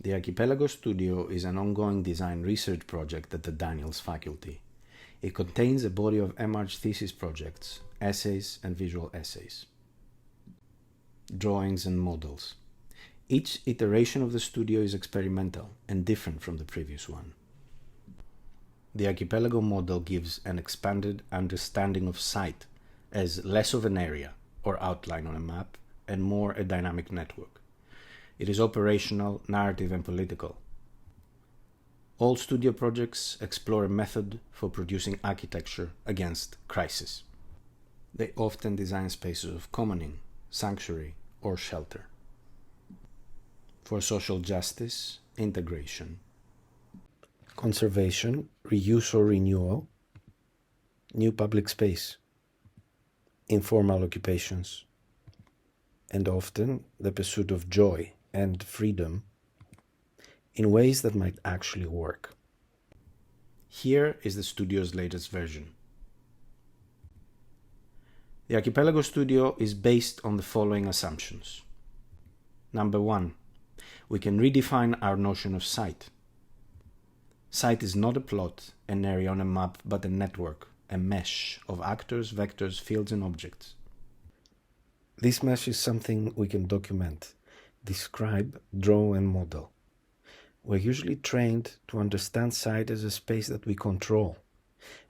The Archipelago Studio is an ongoing design research project at the Daniels faculty. It contains a body of MArch thesis projects, essays and visual essays, drawings and models. Each iteration of the studio is experimental and different from the previous one. The Archipelago model gives an expanded understanding of sight as less of an area or outline on a map and more a dynamic network. It is operational, narrative and political. All studio projects explore a method for producing architecture against crisis. They often design spaces of commoning, sanctuary or shelter. For social justice, integration, conservation, reuse or renewal, new public space, informal occupations, and often the pursuit of joy and freedom in ways that might actually work. Here is the studio's latest version. The Archipelago Studio is based on the following assumptions. Number 1. We can redefine our notion of sight. Sight is not a plot, an area on a map, but a network, a mesh of actors, vectors, fields and objects. This mesh is something we can document, describe, draw and model. We're usually trained to understand sight as a space that we control,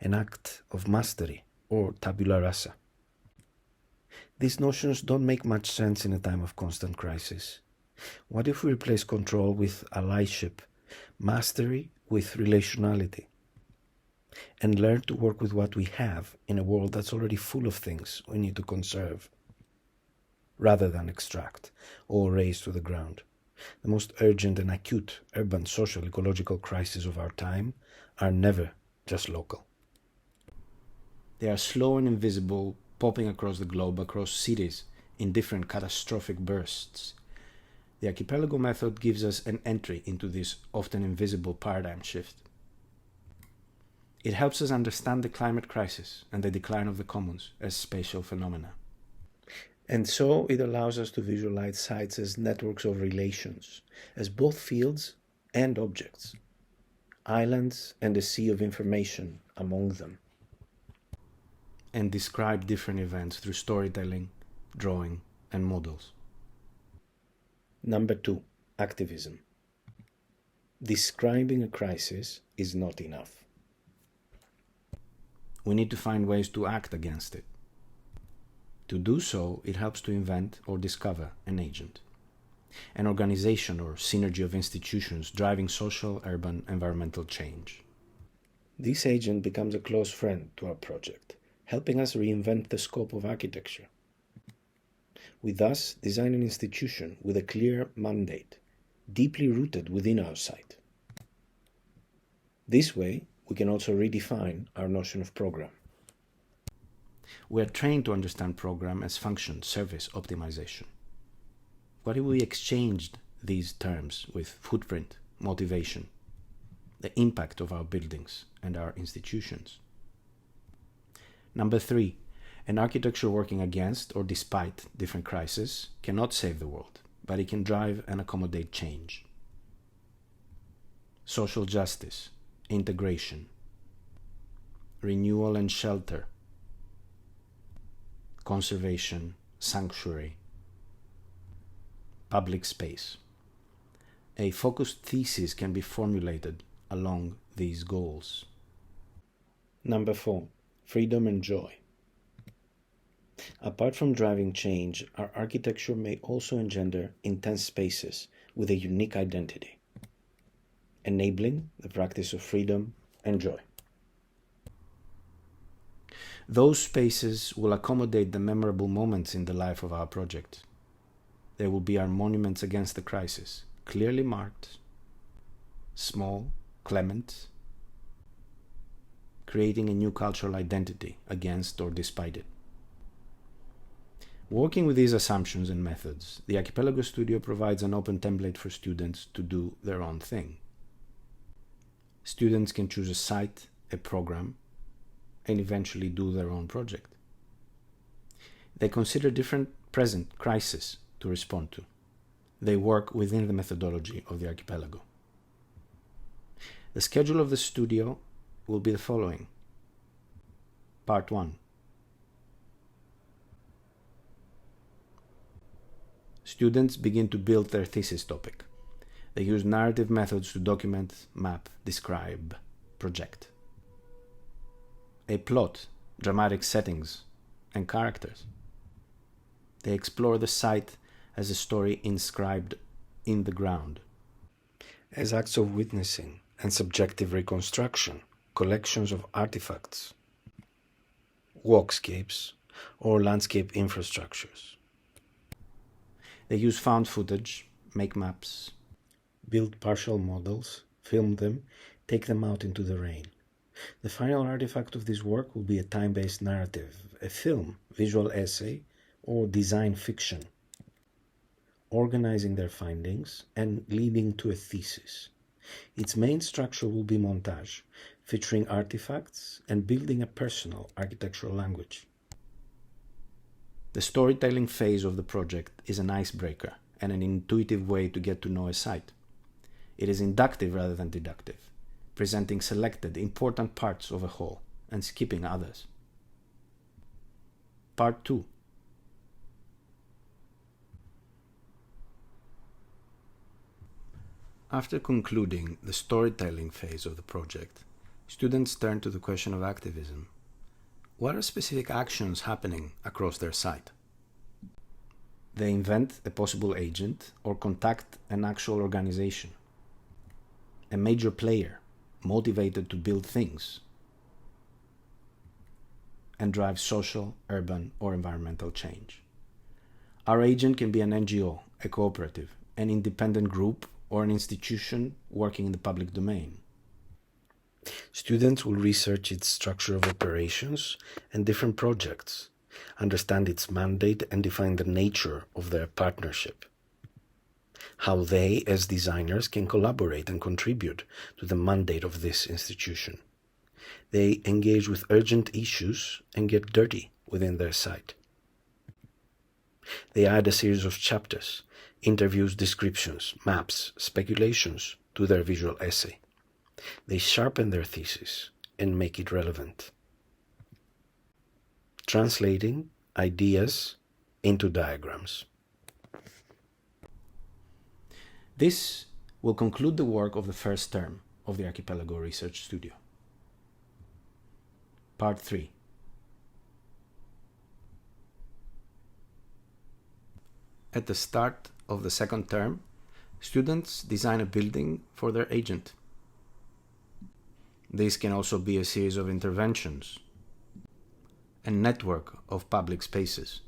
an act of mastery or tabula rasa. These notions don't make much sense in a time of constant crisis. What if we replace control with allyship, mastery with relationality, and learn to work with what we have in a world that's already full of things we need to conserve, rather than extract or raze to the ground? The most urgent and acute urban social ecological crises of our time are never just local. They are slow and invisible, popping across the globe, across cities, in different catastrophic bursts. The Archipelago method gives us an entry into this often invisible paradigm shift. It helps us understand the climate crisis and the decline of the commons as spatial phenomena. And so it allows us to visualize sites as networks of relations, as both fields and objects, islands and a sea of information among them, and describe different events through storytelling, drawing, and models. Number 2, activism. Describing a crisis is not enough. We need to find ways to act against it. To do so, it helps to invent or discover an agent, an organization or synergy of institutions driving social, urban, environmental change. This agent becomes a close friend to our project, helping us reinvent the scope of architecture. We thus design an institution with a clear mandate, deeply rooted within our site. This way, we can also redefine our notion of program. We are trained to understand program as function, service, optimization. What if we exchanged these terms with footprint, motivation, the impact of our buildings and our institutions? Number 3, an architecture working against or despite different crises cannot save the world, but it can drive and accommodate change. Social justice, integration, renewal and shelter, conservation, sanctuary, public space. A focused thesis can be formulated along these goals. Number 4, freedom and joy. Apart from driving change, our architecture may also engender intense spaces with a unique identity, enabling the practice of freedom and joy. Those spaces will accommodate the memorable moments in the life of our project. They will be our monuments against the crisis, clearly marked, small, clement, creating a new cultural identity against or despite it. Working with these assumptions and methods, the Archipelago Studio provides an open template for students to do their own thing. Students can choose a site, a program, and eventually do their own project. They consider different present crises to respond to. They work within the methodology of the archipelago. The schedule of the studio will be the following. Part 1. Students begin to build their thesis topic. They use narrative methods to document, map, describe, project. A plot, dramatic settings, and characters. They explore the site as a story inscribed in the ground, as acts of witnessing and subjective reconstruction, collections of artifacts, walkscapes, or landscape infrastructures. They use found footage, make maps, build partial models, film them, take them out into the rain. The final artifact of this work will be a time-based narrative, a film, visual essay, or design fiction, organizing their findings and leading to a thesis. Its main structure will be montage, featuring artifacts and building a personal architectural language. The storytelling phase of the project is an icebreaker and an intuitive way to get to know a site. It is inductive rather than deductive, presenting selected important parts of a whole and skipping others. Part 2. After concluding the storytelling phase of the project, students turn to the question of activism. What are specific actions happening across their site? They invent a possible agent or contact an actual organization, a major player motivated to build things and drive social, urban, or environmental change. Our agent can be an NGO, a cooperative, an independent group, or an institution working in the public domain. Students will research its structure of operations and different projects, understand its mandate and define the nature of their partnership. How they, as designers, can collaborate and contribute to the mandate of this institution. They engage with urgent issues and get dirty within their site. They add a series of chapters, interviews, descriptions, maps, speculations to their visual essay. They sharpen their thesis and make it relevant, translating ideas into diagrams. This will conclude the work of the first term of the Archipelago Research Studio. Part 3. At the start of the second term, students design a building for their agent. This can also be a series of interventions, a network of public spaces,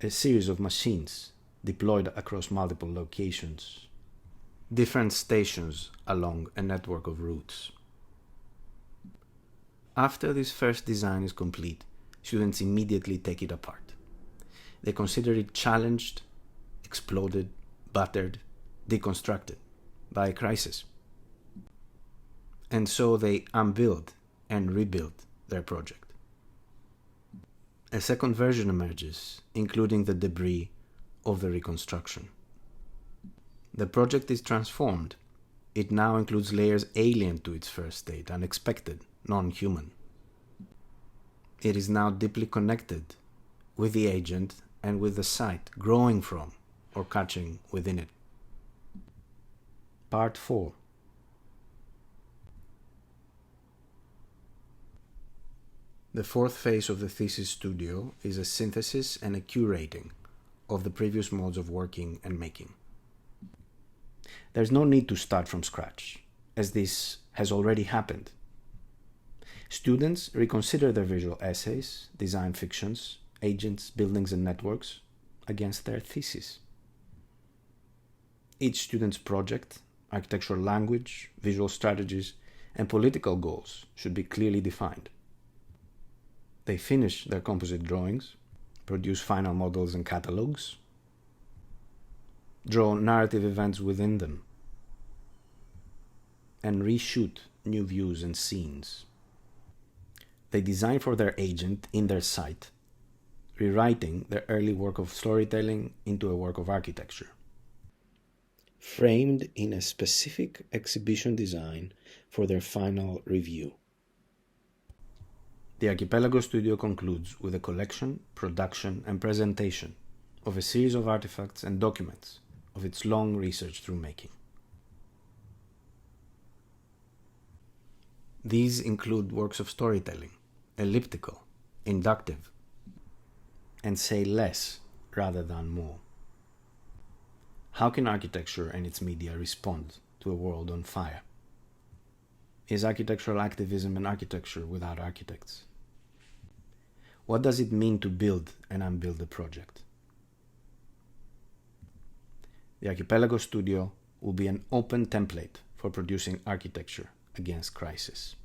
a series of machines deployed across multiple locations, different stations along a network of routes. After this first design is complete, students immediately take it apart. They consider it challenged, exploded, battered, deconstructed by a crisis. And so they unbuild and rebuild their project. A second version emerges, including the debris of the reconstruction. The project is transformed. It now includes layers alien to its first state, unexpected, non-human. It is now deeply connected with the agent and with the site, growing from or catching within it. Part 4. The fourth phase of the thesis studio is a synthesis and a curating of the previous modes of working and making. There's no need to start from scratch, as this has already happened. Students reconsider their visual essays, design fictions, agents, buildings, and networks against their thesis. Each student's project, architectural language, visual strategies, and political goals should be clearly defined. They finish their composite drawings, produce final models and catalogs, draw narrative events within them, and reshoot new views and scenes. They design for their agent in their site, rewriting their early work of storytelling into a work of architecture. framed in a specific exhibition design for their final review. The Archipelago Studio concludes with a collection, production, and presentation of a series of artifacts and documents of its long research through making. These include works of storytelling, elliptical, inductive, and say less rather than more. How can architecture and its media respond to a world on fire? Is architectural activism an architecture without architects? What does it mean to build and unbuild a project? The Archipelago Studio will be an open template for producing architecture against crisis.